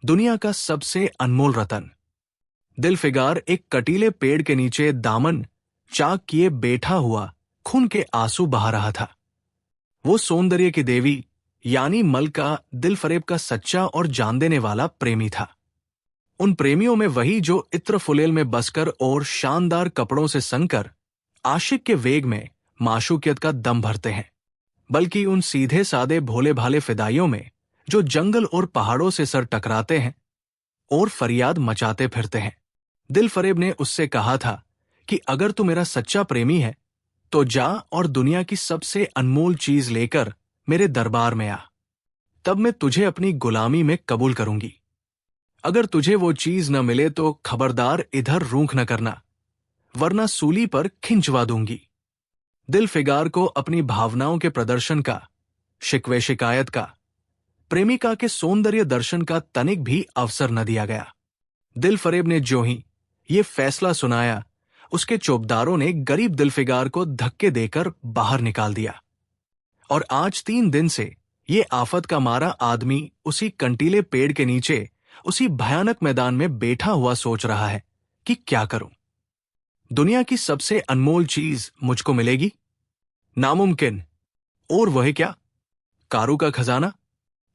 दुनिया का सबसे अनमोल रतन। दिलफिगार एक कटीले पेड़ के नीचे दामन चाक किए बैठा हुआ खून के आंसू बहा रहा था। वो सौंदर्य की देवी यानी मलका दिलफरेब का सच्चा और जान देने वाला प्रेमी था। उन प्रेमियों में वही जो इत्र फुलेल में बसकर और शानदार कपड़ों से सनकर आशिक के वेग में माशूकियत का दम भरते हैं, बल्कि उन सीधे सादे भोले भाले फिदाइयों में जो जंगल और पहाड़ों से सर टकराते हैं और फरियाद मचाते फिरते हैं। दिलफरेब ने उससे कहा था कि अगर तू मेरा सच्चा प्रेमी है तो जा और दुनिया की सबसे अनमोल चीज लेकर मेरे दरबार में आ, तब मैं तुझे अपनी गुलामी में कबूल करूंगी। अगर तुझे वो चीज न मिले तो खबरदार इधर रूख न करना, वरना सूली पर खिंचवा दूंगी। दिलफिगार को अपनी भावनाओं के प्रदर्शन का, शिकवे शिकायत का, प्रेमिका के सौंदर्य दर्शन का तनिक भी अवसर न दिया गया। दिलफरेब ने जो ही ये फैसला सुनाया, उसके चौबदारों ने गरीब दिलफिगार को धक्के देकर बाहर निकाल दिया। और आज 3 दिन से ये आफत का मारा आदमी उसी कंटीले पेड़ के नीचे उसी भयानक मैदान में बैठा हुआ सोच रहा है कि क्या करूं। दुनिया की सबसे अनमोल चीज मुझको मिलेगी? नामुमकिन। और वह क्या? कारू का खजाना,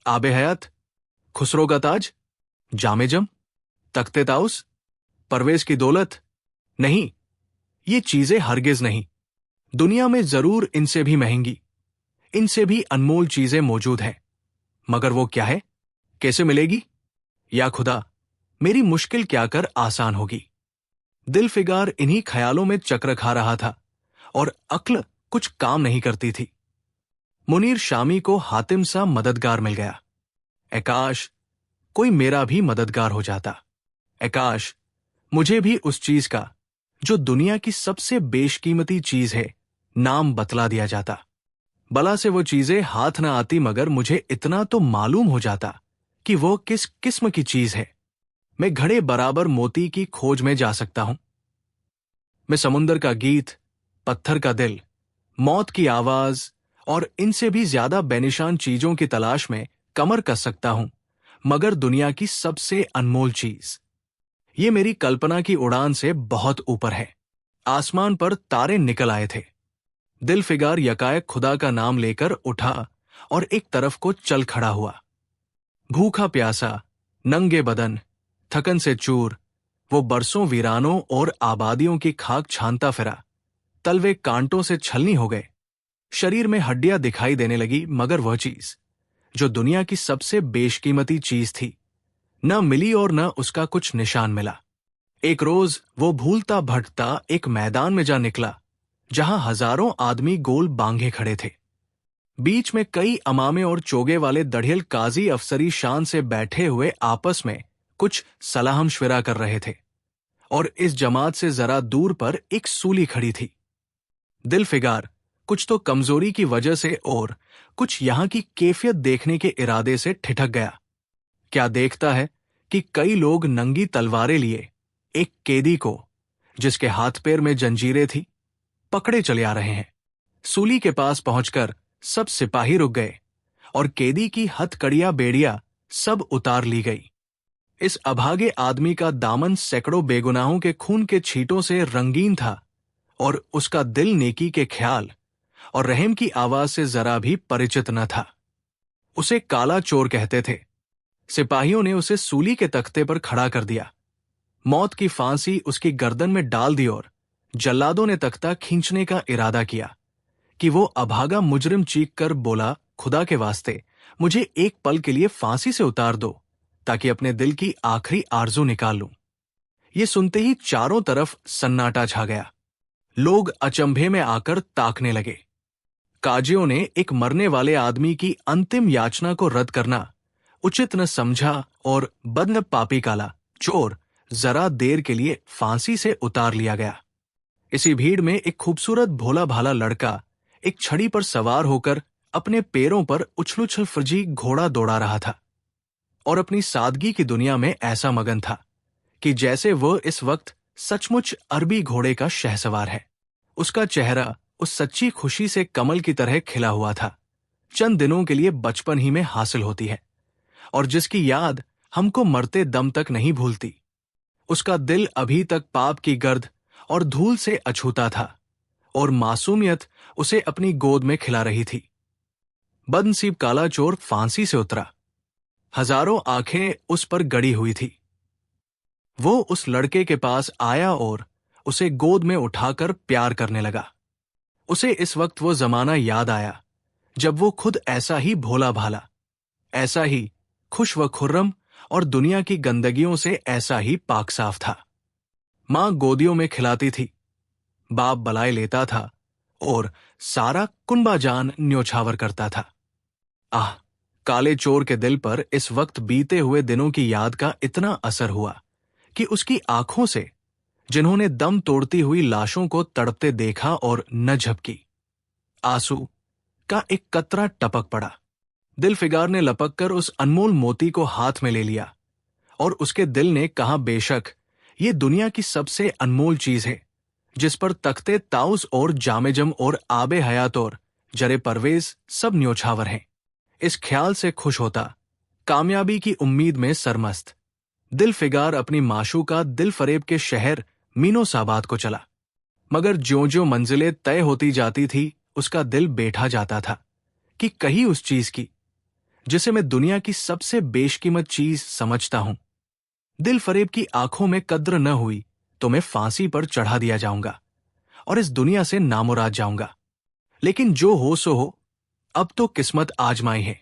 आबे हयात, खुसरो का ताज, जामेजम, तख्ते ताउस, परवेज की दौलत? नहीं, ये चीजें हरगिज नहीं। दुनिया में जरूर इनसे भी महंगी, इनसे भी अनमोल चीजें मौजूद हैं, मगर वो क्या है, कैसे मिलेगी? या खुदा, मेरी मुश्किल क्या कर आसान होगी। दिलफिगार इन्हीं ख्यालों में चक्र खा रहा था और अक्ल कुछ काम नहीं करती थी। मुनीर शामी को हातिम सा मददगार मिल गया। एकाश कोई मेरा भी मददगार हो जाता। एकाश मुझे भी उस चीज का, जो दुनिया की सबसे बेशकीमती चीज है, नाम बतला दिया जाता। बला से वो चीजें हाथ न आती, मगर मुझे इतना तो मालूम हो जाता कि वो किस किस्म की चीज है। मैं घड़े बराबर मोती की खोज में जा सकता हूं। मैं समुंदर का गीत, पत्थर का दिल, मौत की आवाज और इनसे भी ज्यादा बेनिशान चीजों की तलाश में कमर कस सकता हूं, मगर दुनिया की सबसे अनमोल चीज, ये मेरी कल्पना की उड़ान से बहुत ऊपर है। आसमान पर तारे निकल आए थे। दिलफिगार यकायक खुदा का नाम लेकर उठा और एक तरफ को चल खड़ा हुआ। भूखा प्यासा, नंगे बदन, थकन से चूर, वो बरसों वीरानों और आबादियों की खाक छानता फिरा। तलवे कांटों से छलनी हो गए, शरीर में हड्डियां दिखाई देने लगी, मगर वह चीज जो दुनिया की सबसे बेशकीमती चीज थी, न मिली और न उसका कुछ निशान मिला। एक रोज वो भूलता भटकता एक मैदान में जा निकला, जहां हजारों आदमी गोल बांगे खड़े थे। बीच में कई अमामे और चोगे वाले दढ़ियल काजी अफसरी शान से बैठे हुए आपस में कुछ सलाह मशविरा कर रहे थे, और इस जमात से जरा दूर पर एक सूली खड़ी थी। दिलफिगार कुछ तो कमजोरी की वजह से और कुछ यहां की कैफियत देखने के इरादे से ठिठक गया। क्या देखता है कि कई लोग नंगी तलवारें लिए एक कैदी को, जिसके हाथ पैर में जंजीरें थी, पकड़े चले आ रहे हैं। सूली के पास पहुंचकर सब सिपाही रुक गए और कैदी की हथकड़ियां बेड़ियां सब उतार ली गई। इस अभागे आदमी का दामन सैकड़ों बेगुनाहों के खून के छींटों से रंगीन था, और उसका दिल नेकी के ख्याल और रहम की आवाज से जरा भी परिचित न था। उसे काला चोर कहते थे। सिपाहियों ने उसे सूली के तख्ते पर खड़ा कर दिया, मौत की फांसी उसकी गर्दन में डाल दी, और जल्लादों ने तख्ता खींचने का इरादा किया कि वो अभागा मुजरिम चीख कर बोला, खुदा के वास्ते मुझे एक पल के लिए फांसी से उतार दो, ताकि अपने दिल की आखिरी आरजू निकाल लूं। ये सुनते ही चारों तरफ सन्नाटा छा गया। लोग अचंभे में आकर ताकने लगे। काजियों ने एक मरने वाले आदमी की अंतिम याचना को रद्द करना उचित न समझा और बदन पापी काला चोर जरा देर के लिए फांसी से उतार लिया गया। इसी भीड़ में एक खूबसूरत भोला भाला लड़का एक छड़ी पर सवार होकर अपने पैरों पर उछल फर्जी घोड़ा दौड़ा रहा था, और अपनी सादगी की दुनिया में ऐसा मगन था कि जैसे वह इस वक्त सचमुच अरबी घोड़े का शहसवार है। उसका चेहरा उस सच्ची खुशी से कमल की तरह खिला हुआ था, चंद दिनों के लिए बचपन ही में हासिल होती है, और जिसकी याद हमको मरते दम तक नहीं भूलती। उसका दिल अभी तक पाप की गर्द और धूल से अछूता था और मासूमियत उसे अपनी गोद में खिला रही थी। बदनसीब काला चोर फांसी से उतरा। हजारों आंखें उस पर गड़ी हुई थी। वो उस लड़के के पास आया और उसे गोद में उठाकर प्यार करने लगा। उसे इस वक्त वो जमाना याद आया जब वो खुद ऐसा ही भोला भाला, ऐसा ही खुश व खुर्रम और दुनिया की गंदगियों से ऐसा ही पाक साफ था। मां गोदियों में खिलाती थी, बाप बलाए लेता था और सारा कुनबा जान न्योछावर करता था। आह, काले चोर के दिल पर इस वक्त बीते हुए दिनों की याद का इतना असर हुआ कि उसकी आंखों से, जिन्होंने दम तोड़ती हुई लाशों को तड़पते देखा और न झपकी, आंसू का एक कतरा टपक पड़ा। दिलफिगार ने लपककर उस अनमोल मोती को हाथ में ले लिया और उसके दिल ने कहा, बेशक ये दुनिया की सबसे अनमोल चीज है जिस पर तख्ते ताउस और जामेजम और आबे हयात और जरे परवेज सब न्योछावर हैं। इस ख्याल से खुश होता, कामयाबी की उम्मीद में सरमस्त, दिलफिगार अपनी माशूका दिलफरेब के शहर मीनोसाबाद को चला। मगर ज्यों-ज्यों मंजिलें तय होती जाती थी, उसका दिल बैठा जाता था कि कहीं उस चीज की जिसे मैं दुनिया की सबसे बेशकीमत चीज समझता हूं, दिलफरेब की आंखों में कद्र न हुई तो मैं फांसी पर चढ़ा दिया जाऊंगा और इस दुनिया से नामुराद जाऊंगा। लेकिन जो हो सो हो, अब तो किस्मत आजमाई है।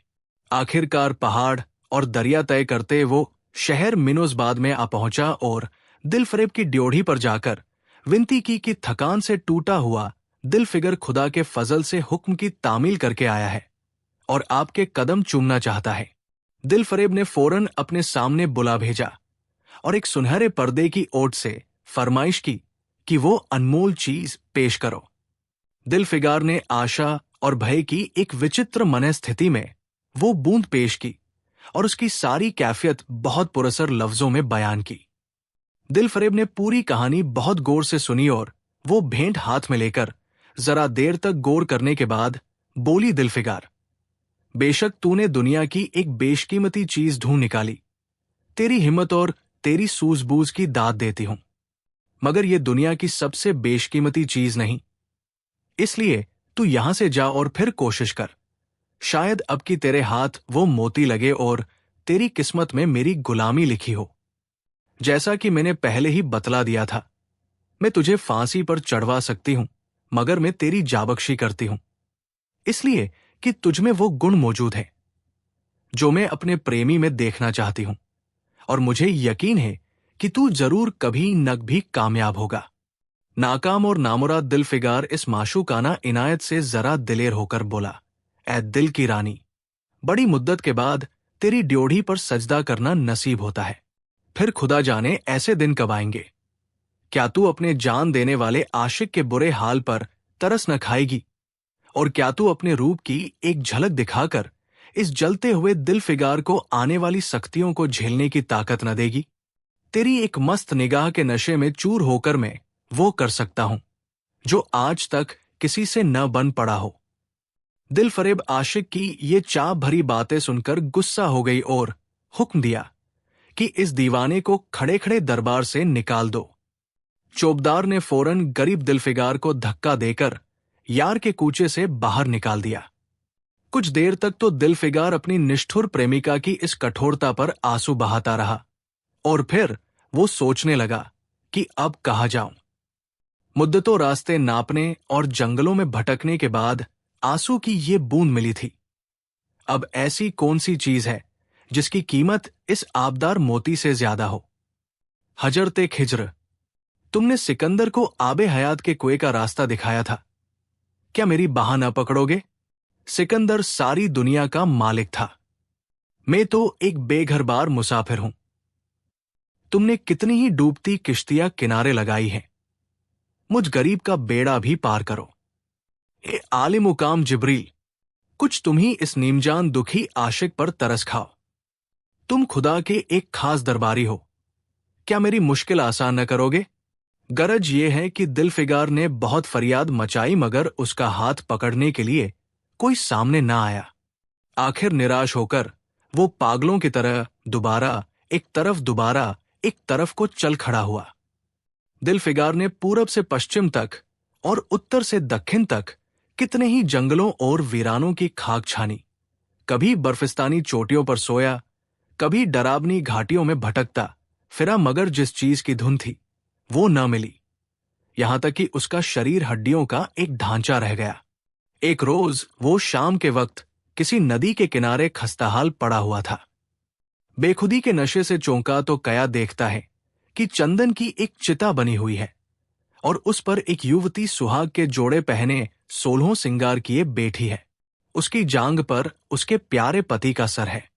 आखिरकार पहाड़ और दरिया तय करते वो शहर मिनोसबाद में आ पहुंचा और दिलफरेब की ड्योढ़ी पर जाकर विनती की कि थकान से टूटा हुआ दिलफिगर खुदा के फजल से हुक्म की तामील करके आया है और आपके कदम चूमना चाहता है। दिलफरेब ने फौरन अपने सामने बुला भेजा और एक सुनहरे पर्दे की ओट से फरमाइश की कि वो अनमोल चीज पेश करो। दिलफिगार ने आशा और भय की एक विचित्र मनस्थिति में वो बूंद पेश की और उसकी सारी कैफियत बहुत पुरसर लफ्जों में बयान की। दिलफरेब ने पूरी कहानी बहुत गौर से सुनी और वो भेंट हाथ में लेकर जरा देर तक गौर करने के बाद बोली, दिलफिगार, बेशक तूने दुनिया की एक बेशकीमती चीज ढूंढ निकाली। तेरी हिम्मत और तेरी सूझबूझ की दाद देती हूं, मगर यह दुनिया की सबसे बेशकीमती चीज नहीं। इसलिए तू यहां से जा और फिर कोशिश कर। शायद अब की तेरे हाथ वो मोती लगे और तेरी किस्मत में मेरी गुलामी लिखी हो। जैसा कि मैंने पहले ही बतला दिया था, मैं तुझे फांसी पर चढ़वा सकती हूं, मगर मैं तेरी जाबख्शी करती हूं इसलिए कि तुझमें वो गुण मौजूद है जो मैं अपने प्रेमी में देखना चाहती हूं, और मुझे यकीन है कि तू जरूर कभी नग भी कामयाब होगा। नाकाम और नामुराद दिलफिगार इस माशूकाना इनायत से जरा दिलेर होकर बोला, ऐ दिल की रानी, बड़ी मुद्दत के बाद तेरी ड्योढ़ी पर सजदा करना नसीब होता है। फिर खुदा जाने ऐसे दिन कब आएंगे। क्या तू अपने जान देने वाले आशिक के बुरे हाल पर तरस न खाएगी, और क्या तू अपने रूप की एक झलक दिखाकर इस जलते हुए दिलफिगार को आने वाली सख्तियों को झेलने की ताकत न देगी। तेरी एक मस्त निगाह के नशे में चूर होकर मैं वो कर सकता हूं जो आज तक किसी से न बन पड़ा हो। दिलफरेब आशिक की ये चाह भरी बातें सुनकर गुस्सा हो गई और हुक्म दिया कि इस दीवाने को खड़े खड़े दरबार से निकाल दो। चौबदार ने फौरन गरीब दिलफिगार को धक्का देकर यार के कूचे से बाहर निकाल दिया। कुछ देर तक तो दिलफिगार अपनी निष्ठुर प्रेमिका की इस कठोरता पर आंसू बहाता रहा और फिर वो सोचने लगा कि अब कहाँ जाऊं। मुद्दतों रास्ते नापने और जंगलों में भटकने के बाद आंसू की ये बूंद मिली थी। अब ऐसी कौन सी चीज है जिसकी कीमत इस आबदार मोती से ज्यादा हो। हजरते खिज्र, तुमने सिकंदर को आबे हयात के कुएं का रास्ता दिखाया था, क्या मेरी बाह न पकड़ोगे? सिकंदर सारी दुनिया का मालिक था, मैं तो एक बेघरबार मुसाफिर हूं। तुमने कितनी ही डूबती किश्तियां किनारे लगाई हैं, मुझ गरीब का बेड़ा भी पार करो। ए आले मुकाम जिब्रील, कुछ तुम ही इस नीमजान दुखी आशिक पर तरस खाओ। तुम खुदा के एक खास दरबारी हो, क्या मेरी मुश्किल आसान न करोगे? गरज ये है कि दिलफिगार ने बहुत फरियाद मचाई, मगर उसका हाथ पकड़ने के लिए कोई सामने ना आया। आखिर निराश होकर वो पागलों की तरह दोबारा एक तरफ दोबारा एक तरफ को चल खड़ा हुआ। दिलफिगार ने पूरब से पश्चिम तक और उत्तर से दक्षिण तक कितने ही जंगलों और वीरानों की खाक छानी। कभी बर्फिस्तानी चोटियों पर सोया, कभी डरावनी घाटियों में भटकता फिरा, मगर जिस चीज की धुन थी वो न मिली। यहां तक कि उसका शरीर हड्डियों का एक ढांचा रह गया। एक रोज वो शाम के वक्त किसी नदी के किनारे खस्ताहाल पड़ा हुआ था। बेखुदी के नशे से चौंका तो कया देखता है कि चंदन की एक चिता बनी हुई है और उस पर एक युवती सुहाग के जोड़े पहने 16 सिंगार किए बैठी है। उसकी जांग पर उसके प्यारे पति का सर है।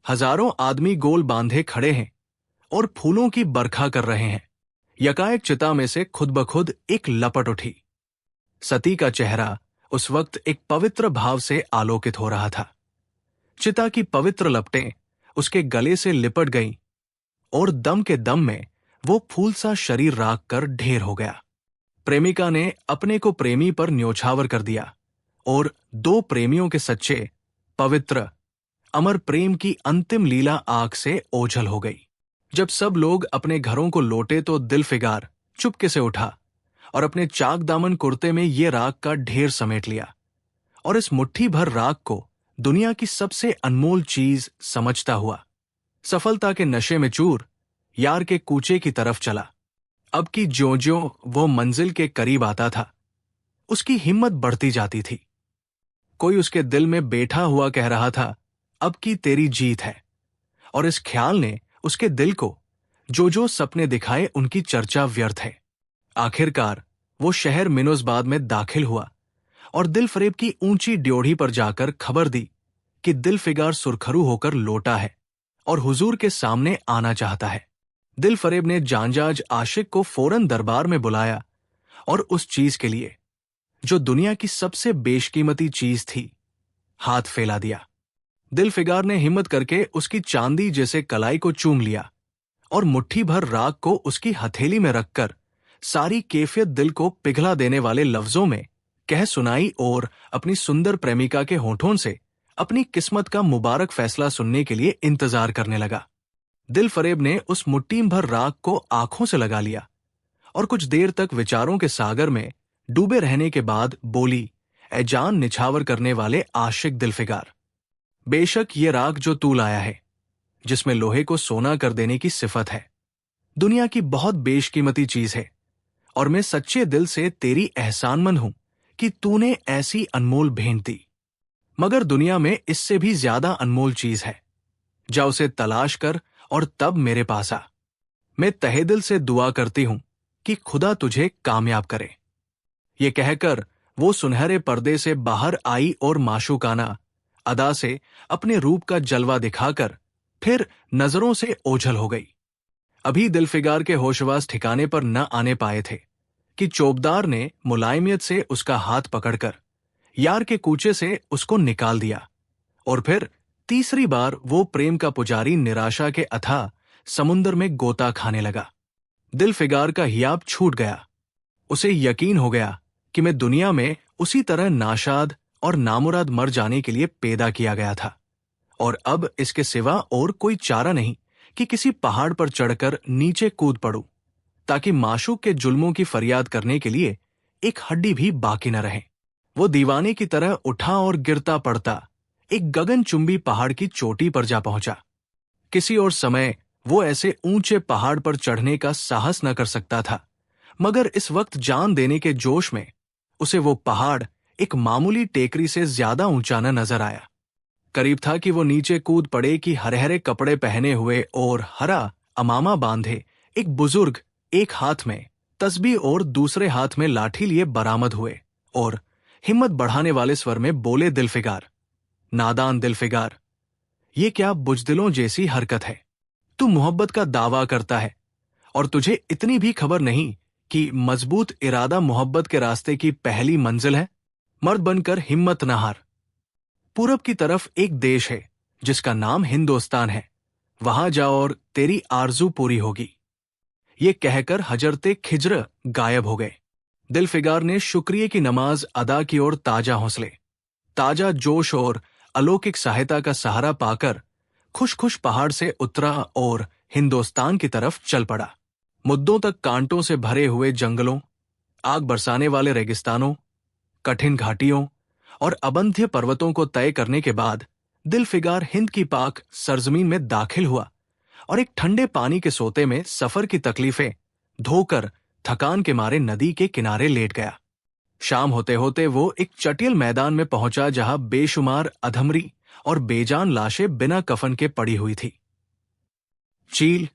हजारों आदमी गोल बांधे खड़े हैं और फूलों की बरखा कर रहे हैं। यकाएक चिता में से खुद ब खुद एक लपट उठी। सती का चेहरा उस वक्त एक पवित्र भाव से आलोकित हो रहा था। चिता की पवित्र लपटें उसके गले से लिपट गईं और दम के दम में वो फूल सा शरीर राख कर ढेर हो गया। प्रेमिका ने अपने को प्रेमी पर न्योछावर कर दिया और दो प्रेमियों के सच्चे, पवित्र, अमर प्रेम की अंतिम लीला आग से ओझल हो गई। जब सब लोग अपने घरों को लौटे तो दिलफिगार चुपके से उठा और अपने चाक दामन कुर्ते में ये राख का ढेर समेट लिया और इस मुट्ठी भर राख को दुनिया की सबसे अनमोल चीज समझता हुआ सफलता के नशे में चूर यार के कूचे की तरफ चला। अब की ज्यों-ज्यों वो मंजिल के करीब आता था, उसकी हिम्मत बढ़ती जाती थी। कोई उसके दिल में बैठा हुआ कह रहा था, अब की तेरी जीत है, और इस ख्याल ने उसके दिल को जो जो सपने दिखाए उनकी चर्चा व्यर्थ है। आखिरकार वो शहर मिनोसबाद में दाखिल हुआ और दिलफरेब की ऊंची ड्योढ़ी पर जाकर खबर दी कि दिलफिगार सुरखरू होकर लौटा है और हुजूर के सामने आना चाहता है। दिलफरेब ने जानजाज आशिक को फौरन दरबार में बुलाया और उस चीज के लिए जो दुनिया की सबसे बेशकीमती चीज थी, हाथ फैला दिया। दिलफिगार ने हिम्मत करके उसकी चांदी जैसे कलाई को चूम लिया और मुट्ठी भर राख को उसकी हथेली में रखकर सारी कैफियत दिल को पिघला देने वाले लफ्जों में कह सुनाई और अपनी सुंदर प्रेमिका के होठों से अपनी किस्मत का मुबारक फैसला सुनने के लिए इंतजार करने लगा। दिलफरेब ने उस मुट्ठी भर राख को आंखों से लगा लिया और कुछ देर तक विचारों के सागर में डूबे रहने के बाद बोली, ए जान निछावर करने वाले आशिक दिलफिगार, बेशक ये राख जो तू लाया है, जिसमें लोहे को सोना कर देने की सिफत है, दुनिया की बहुत बेशकीमती चीज है और मैं सच्चे दिल से तेरी एहसानमंद हूं कि तूने ऐसी अनमोल भेंट दी। मगर दुनिया में इससे भी ज्यादा अनमोल चीज है। जा उसे तलाश कर और तब मेरे पास आ। मैं तहे दिल से दुआ करती हूं कि खुदा तुझे कामयाब करे। ये कहकर वो सुनहरे पर्दे से बाहर आई और माशूकाना अदा से अपने रूप का जलवा दिखाकर फिर नजरों से ओझल हो गई। अभी दिलफिगार के होशवास ठिकाने पर न आने पाए थे कि चौबदार ने मुलायमियत से उसका हाथ पकड़कर यार के कूचे से उसको निकाल दिया और फिर तीसरी बार वो प्रेम का पुजारी निराशा के अथाह समुंदर में गोता खाने लगा। दिलफिगार का हियाब छूट गया। उसे यकीन हो गया कि मैं दुनिया में उसी तरह नाशाद और नामुराद मर जाने के लिए पैदा किया गया था और अब इसके सिवा और कोई चारा नहीं कि किसी पहाड़ पर चढ़कर नीचे कूद पड़ूं ताकि माशूक के जुल्मों की फरियाद करने के लिए एक हड्डी भी बाकी न रहे। वो दीवाने की तरह उठा और गिरता पड़ता एक गगनचुंबी पहाड़ की चोटी पर जा पहुंचा। किसी और समय वो ऐसे ऊंचे पहाड़ पर चढ़ने का साहस न कर सकता था, मगर इस वक्त जान देने के जोश में उसे वो पहाड़ एक मामूली टेकरी से ज्यादा ऊंचा न नजर आया। करीब था कि वो नीचे कूद पड़े कि हरे-हरे कपड़े पहने हुए और हरा अमामा बांधे एक बुजुर्ग एक हाथ में तस्बीह और दूसरे हाथ में लाठी लिए बरामद हुए और हिम्मत बढ़ाने वाले स्वर में बोले, दिलफिगार, नादान दिलफिगार, ये क्या बुजदिलों जैसी हरकत है। तू मोहब्बत का दावा करता है और तुझे इतनी भी खबर नहीं कि मजबूत इरादा मोहब्बत के रास्ते की पहली मंजिल है। मर्द बनकर हिम्मत न हार। पूरब की तरफ एक देश है जिसका नाम हिंदुस्तान है, वहां जाओ और तेरी आरजू पूरी होगी। ये कहकर हजरते खिज्र गायब हो गए। दिलफिगार ने शुक्रिया की नमाज अदा की और ताजा हौसले, ताजा जोश और अलौकिक सहायता का सहारा पाकर खुश खुश पहाड़ से उतरा और हिंदुस्तान की तरफ चल पड़ा। मुद्दों तक कांटों से भरे हुए जंगलों, आग बरसाने वाले रेगिस्तानों, कठिन घाटियों और अबंध्य पर्वतों को तय करने के बाद दिलफिगार हिंद की पाक सरजमीन में दाखिल हुआ और एक ठंडे पानी के सोते में सफर की तकलीफें धोकर थकान के मारे नदी के किनारे लेट गया। शाम होते होते वो एक चटियल मैदान में पहुंचा जहां बेशुमार अधमरी और बेजान लाशें बिना कफन के पड़ी हुई थी। चील,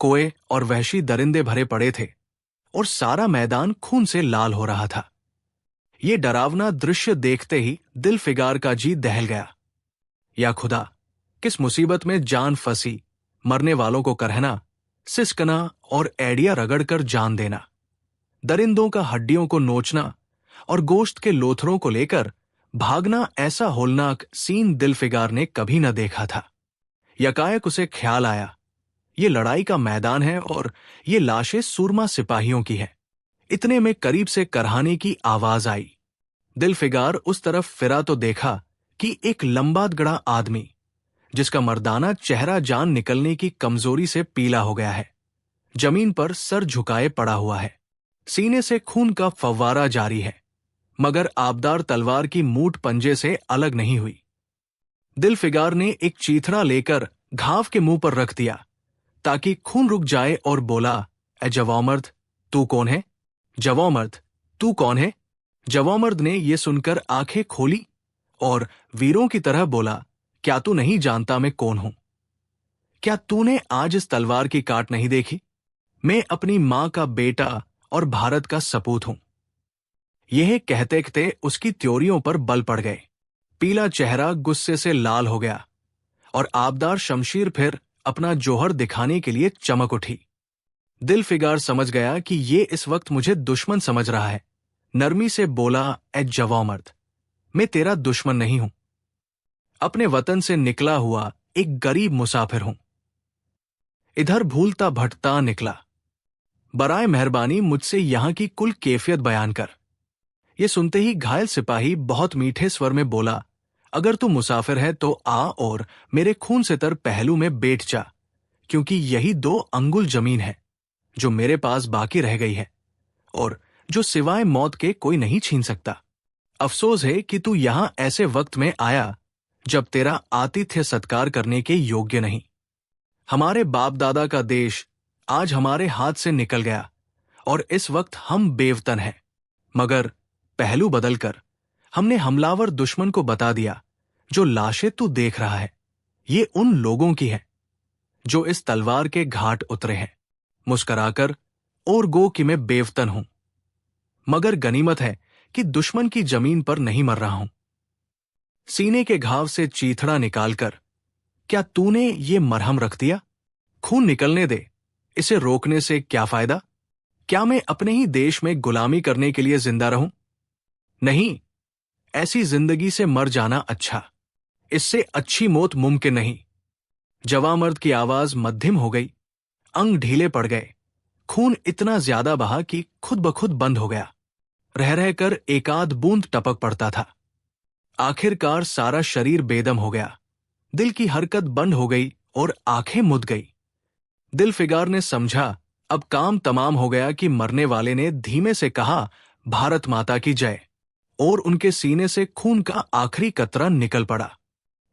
कोए और वहशी दरिंदे भरे पड़े थे और सारा मैदान खून से लाल हो रहा था। ये डरावना दृश्य देखते ही दिलफिगार का जी दहल गया। या खुदा, किस मुसीबत में जान फंसी, मरने वालों को करहना, सिसकना और एड़िया रगड़कर जान देना, दरिंदों का हड्डियों को नोचना और गोश्त के लोथरों को लेकर भागना, ऐसा होलनाक सीन दिलफिगार ने कभी न देखा था। यकायक उसे ख्याल आया, ये लड़ाई का मैदान है और ये लाशें सूरमा सिपाहियों की है। इतने में करीब से करहाने की आवाज आई। दिलफिगार उस तरफ फिरा तो देखा कि एक लंबादगड़ा आदमी, जिसका मर्दाना चेहरा जान निकलने की कमजोरी से पीला हो गया है, जमीन पर सर झुकाए पड़ा हुआ है। सीने से खून का फव्वारा जारी है, मगर आबदार तलवार की मूठ पंजे से अलग नहीं हुई। दिलफिगार ने एक चीथड़ा लेकर घाव के मुंह पर रख दिया ताकि खून रुक जाए और बोला, ए जवामर्द, तू कौन है? जवामर्द, तू कौन है? जवामर्द ने यह सुनकर आंखें खोली और वीरों की तरह बोला, क्या तू नहीं जानता मैं कौन हूं? क्या तूने आज इस तलवार की काट नहीं देखी? मैं अपनी मां का बेटा और भारत का सपूत हूं। यह कहते कहते उसकी त्योरियों पर बल पड़ गए। पीला चेहरा गुस्से से लाल हो गया और आबदार शमशीर फिर अपना जोहर दिखाने के लिए चमक उठी। दिलफिगार समझ गया कि ये इस वक्त मुझे दुश्मन समझ रहा है। नरमी से बोला, ए जवामर्द, मैं तेरा दुश्मन नहीं हूं। अपने वतन से निकला हुआ एक गरीब मुसाफिर हूं। इधर भूलता भटता निकला। बराए मेहरबानी मुझसे यहां की कुल कैफियत बयान कर। ये सुनते ही घायल सिपाही बहुत मीठे स्वर में बोला, अगर तू मुसाफिर है तो आ और मेरे खून से तर पहलू में बैठ जा, क्योंकि यही 2 अंगुल जमीन है जो मेरे पास बाकी रह गई है और जो सिवाय मौत के कोई नहीं छीन सकता। अफसोस है कि तू यहां ऐसे वक्त में आया जब तेरा आतिथ्य सत्कार करने के योग्य नहीं। हमारे बाप दादा का देश आज हमारे हाथ से निकल गया और इस वक्त हम बेवतन हैं, मगर पहलू बदलकर हमने हमलावर दुश्मन को बता दिया, जो लाशें तू देख रहा है ये उन लोगों की है जो इस तलवार के घाट उतरे हैं। मुस्कराकर और गो कि मैं बेवतन हूं, मगर गनीमत है कि दुश्मन की जमीन पर नहीं मर रहा हूं। सीने के घाव से चीथड़ा निकालकर, क्या तूने ये मरहम रख दिया? खून निकलने दे, इसे रोकने से क्या फायदा? क्या मैं अपने ही देश में गुलामी करने के लिए जिंदा रहूं? नहीं, ऐसी जिंदगी से मर जाना अच्छा, इससे अच्छी मौत मुमकिन नहीं। जवामर्द की आवाज मध्यम हो गई, अंग ढीले पड़ गए, खून इतना ज्यादा बहा कि खुद ब खुद बंद हो गया। रह रहकर एकाध बूंद टपक पड़ता था। आखिरकार सारा शरीर बेदम हो गया, दिल की हरकत बंद हो गई और आंखें मुद गई। दिलफिगार ने समझा अब काम तमाम हो गया कि मरने वाले ने धीमे से कहा, भारत माता की जय, और उनके सीने से खून का आखिरी कतरा निकल पड़ा।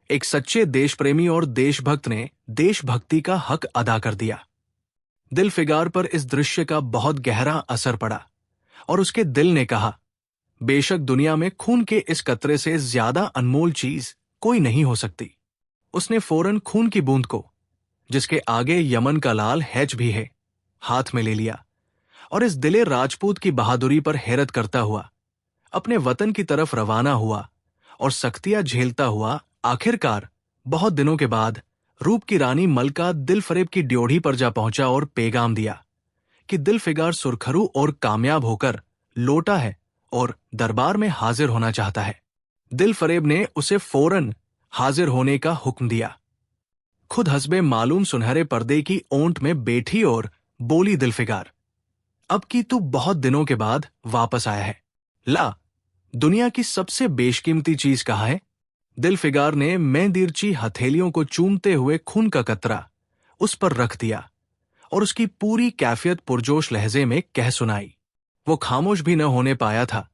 एक सच्चे देशप्रेमी और देशभक्त ने देशभक्ति का हक अदा कर दिया। दिलफिगार पर इस दृश्य का बहुत गहरा असर पड़ा और उसके दिल ने कहा, बेशक दुनिया में खून के इस कतरे से ज्यादा अनमोल चीज कोई नहीं हो सकती। उसने फौरन खून की बूंद को, जिसके आगे यमन का लाल हैज भी है, हाथ में ले लिया और इस दिले राजपूत की बहादुरी पर हैरत करता हुआ अपने वतन की तरफ रवाना हुआ और सख्तियां झेलता हुआ आखिरकार बहुत दिनों के बाद रूप की रानी मलका दिलफरेब की ड्योढ़ी पर जा पहुंचा और पैगाम दिया कि दिलफिगार सुरखरू और कामयाब होकर लौटा है और दरबार में हाजिर होना चाहता है। दिलफरेब ने उसे फौरन हाजिर होने का हुक्म दिया। खुद हस्बे मालूम सुनहरे पर्दे की ओंट में बैठी और बोली दिलफिगार, अब की तू बहुत दिनों के बाद वापस आया है, ला दुनिया की सबसे बेशकीमती चीज कहाँ है? दिलफिगार ने मेंदिरची हथेलियों को चूमते हुए खून का कतरा उस पर रख दिया और उसकी पूरी कैफियत पुरजोश लहजे में कह सुनाई। वो खामोश भी न होने पाया था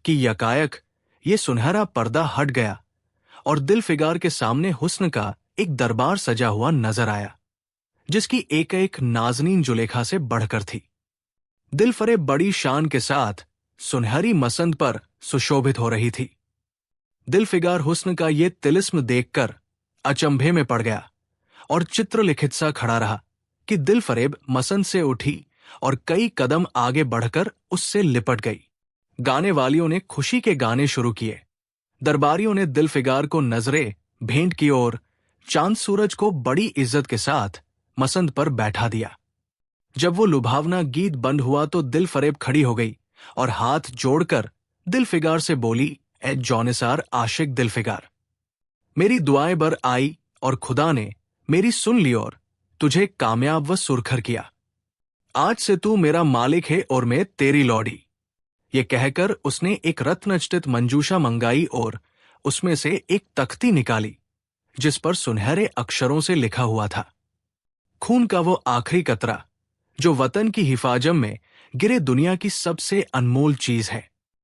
कि यकायक ये सुनहरा पर्दा हट गया और दिलफिगार के सामने हुस्न का एक दरबार सजा हुआ नजर आया, जिसकी एक एक नाजनीन जुलेखा से बढ़कर थी। दिलफरेब बड़ी शान के साथ सुनहरी मसंद पर सुशोभित हो रही थी। दिलफिगार हुस्न का ये तिलिस्म देखकर अचंभे में पड़ गया और चित्रलिखित सा खड़ा रहा कि दिलफरेब मसंद से उठी और कई कदम आगे बढ़कर उससे लिपट गई। गाने वालियों ने खुशी के गाने शुरू किए। दरबारियों ने दिलफिगार को नजरें भेंट की और चांद सूरज को बड़ी इज्जत के साथ मसंद पर बैठा दिया। जब वो लुभावना गीत बंद हुआ तो दिलफरेब खड़ी हो गई और हाथ जोड़कर दिलफिगार से बोली, ए जौनिसार आशिक दिलफिगार, मेरी दुआएं बर आई और खुदा ने मेरी सुन ली और तुझे कामयाब व सुरखर किया। आज से तू मेरा मालिक है और मैं तेरी लौड़ी। ये कहकर उसने एक रत्नचटित मंजूषा मंगाई और उसमें से एक तख्ती निकाली जिस पर सुनहरे अक्षरों से लिखा हुआ था, खून का वो आखिरी कतरा जो वतन की हिफाजत में गिरे दुनिया की सबसे अनमोल चीज है।